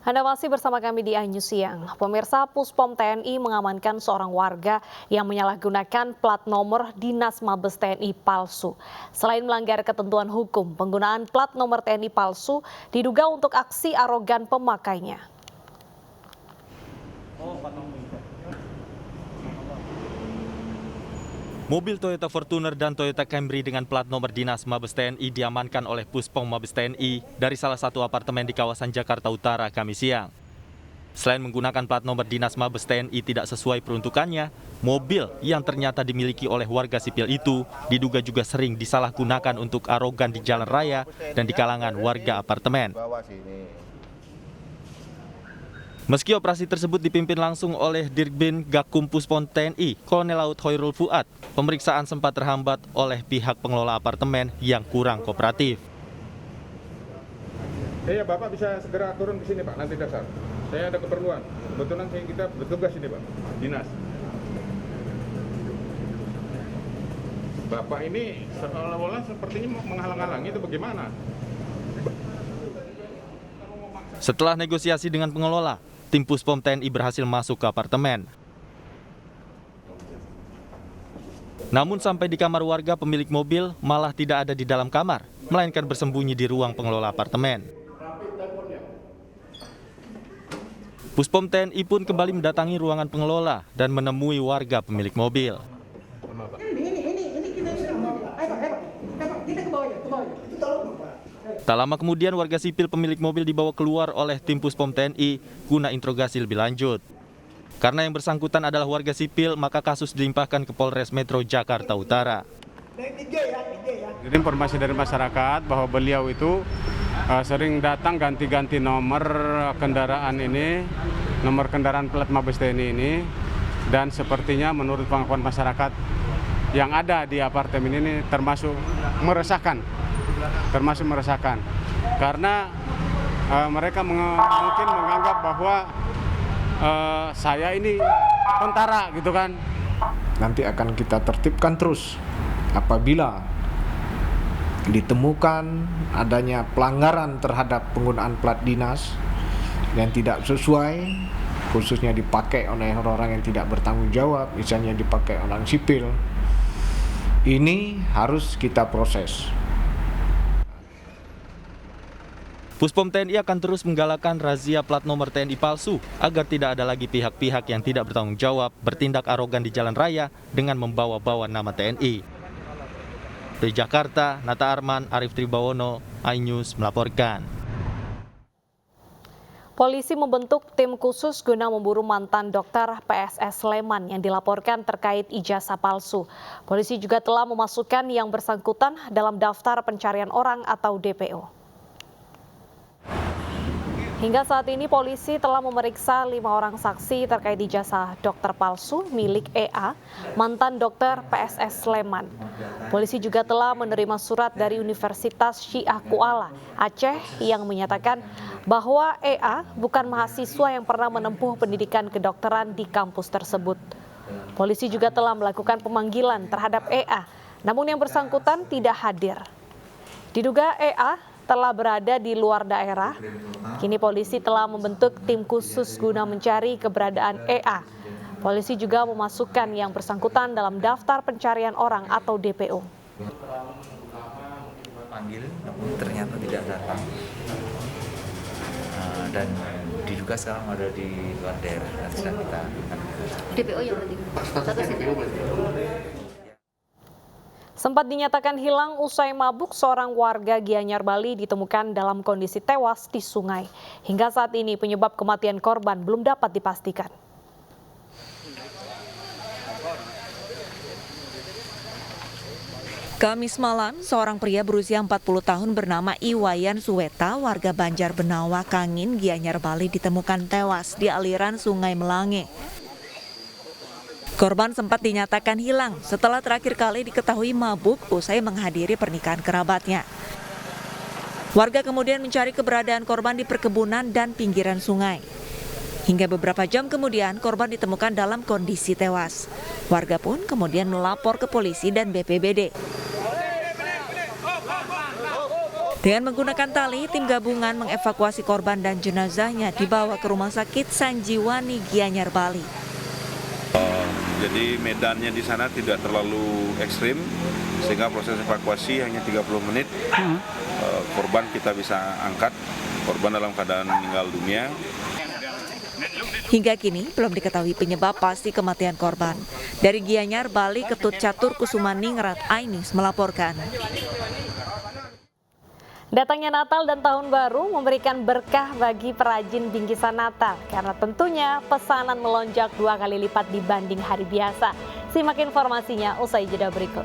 Anda masih bersama kami di iNews Siang. Pemirsa, Puspom TNI mengamankan seorang warga yang menyalahgunakan plat nomor Dinas Mabes TNI palsu. Selain melanggar ketentuan hukum, penggunaan plat nomor TNI palsu diduga untuk aksi arogan pemakainya. Mobil Toyota Fortuner dan Toyota Camry dengan plat nomor Dinas Mabes TNI diamankan oleh Puspom Mabes TNI dari salah satu apartemen di kawasan Jakarta Utara Kamis siang. Selain menggunakan plat nomor Dinas Mabes TNI tidak sesuai peruntukannya, mobil yang ternyata dimiliki oleh warga sipil itu diduga juga sering disalahgunakan untuk arogan di jalan raya dan di kalangan warga apartemen. Meski operasi tersebut dipimpin langsung oleh Dirbin Gakum Puspom TNI, Kolonel Laut Hoirul Fuad, pemeriksaan sempat terhambat oleh pihak pengelola apartemen yang kurang kooperatif. Ya, Bapak bisa segera turun ke sini, Pak, nanti dasar. Saya ada keperluan. Kebetulan kita bertugas ini, Pak, dinas. Bapak ini seolah-olah sepertinya menghalang-halangi, itu bagaimana? Setelah negosiasi dengan pengelola, tim Puspom TNI berhasil masuk ke apartemen. Namun sampai di kamar warga, pemilik mobil malah tidak ada di dalam kamar, melainkan bersembunyi di ruang pengelola apartemen. Puspom TNI pun kembali mendatangi ruangan pengelola dan menemui warga pemilik mobil. Tak lama kemudian warga sipil pemilik mobil dibawa keluar oleh tim Puspom TNI guna interogasi lebih lanjut. Karena yang bersangkutan adalah warga sipil, maka kasus dilimpahkan ke Polres Metro Jakarta Utara. Jadi informasi dari masyarakat bahwa beliau itu sering datang ganti-ganti nomor kendaraan ini, nomor kendaraan plat Mabes TNI ini, dan sepertinya menurut pengakuan masyarakat yang ada di apartemen ini termasuk meresahkan karena mereka mungkin menganggap bahwa saya ini tentara gitu kan. Nanti akan kita tertibkan terus apabila ditemukan adanya pelanggaran terhadap penggunaan plat dinas yang tidak sesuai, khususnya dipakai oleh orang-orang yang tidak bertanggung jawab, misalnya dipakai orang sipil, ini harus kita proses. Puspom TNI akan terus menggalakkan razia plat nomor TNI palsu agar tidak ada lagi pihak-pihak yang tidak bertanggung jawab bertindak arogan di jalan raya dengan membawa-bawa nama TNI. Dari Jakarta, Nata Arman, Arif Tribawono, iNews melaporkan. Polisi membentuk tim khusus guna memburu mantan dokter PSS Sleman yang dilaporkan terkait ijazah palsu. Polisi juga telah memasukkan yang bersangkutan dalam daftar pencarian orang atau DPO. Hingga saat ini polisi telah memeriksa 5 orang saksi terkait ijazah dokter palsu milik EA, mantan dokter PSS Sleman. Polisi juga telah menerima surat dari Universitas Syiah Kuala, Aceh yang menyatakan bahwa EA bukan mahasiswa yang pernah menempuh pendidikan kedokteran di kampus tersebut. Polisi juga telah melakukan pemanggilan terhadap EA, namun yang bersangkutan tidak hadir. Diduga EA telah berada di luar daerah. Kini polisi telah membentuk tim khusus guna mencari keberadaan EA. Polisi juga memasukkan yang bersangkutan dalam daftar pencarian orang atau DPO. Panggil, namun ternyata tidak datang. Dan diduga sekarang ada di luar daerah dan sedang kita DPO yang penting. Sempat dinyatakan hilang usai mabuk, seorang warga Gianyar, Bali ditemukan dalam kondisi tewas di sungai. Hingga saat ini penyebab kematian korban belum dapat dipastikan. Kamis malam, seorang pria berusia 40 tahun bernama Iwayan Suweta, warga Banjar Benawa, Kangin, Gianyar, Bali ditemukan tewas di aliran Sungai Melange. Korban sempat dinyatakan hilang setelah terakhir kali diketahui mabuk usai menghadiri pernikahan kerabatnya. Warga kemudian mencari keberadaan korban di perkebunan dan pinggiran sungai. Hingga beberapa jam kemudian korban ditemukan dalam kondisi tewas. Warga pun kemudian melapor ke polisi dan BPBD. Dengan menggunakan tali, tim gabungan mengevakuasi korban dan jenazahnya dibawa ke Rumah Sakit Sanjiwani Gianyar, Bali. Jadi medannya di sana tidak terlalu ekstrim, sehingga proses evakuasi hanya 30 menit. Korban kita bisa angkat, korban dalam keadaan meninggal dunia. Hingga kini belum diketahui penyebab pasti kematian korban. Dari Gianyar, Bali, Ketut Catur Kusumaningrat, iNews melaporkan. Datangnya Natal dan Tahun Baru memberikan berkah bagi perajin bingkisan Natal karena tentunya pesanan melonjak 2 kali lipat dibanding hari biasa. Simak informasinya usai jeda berikut.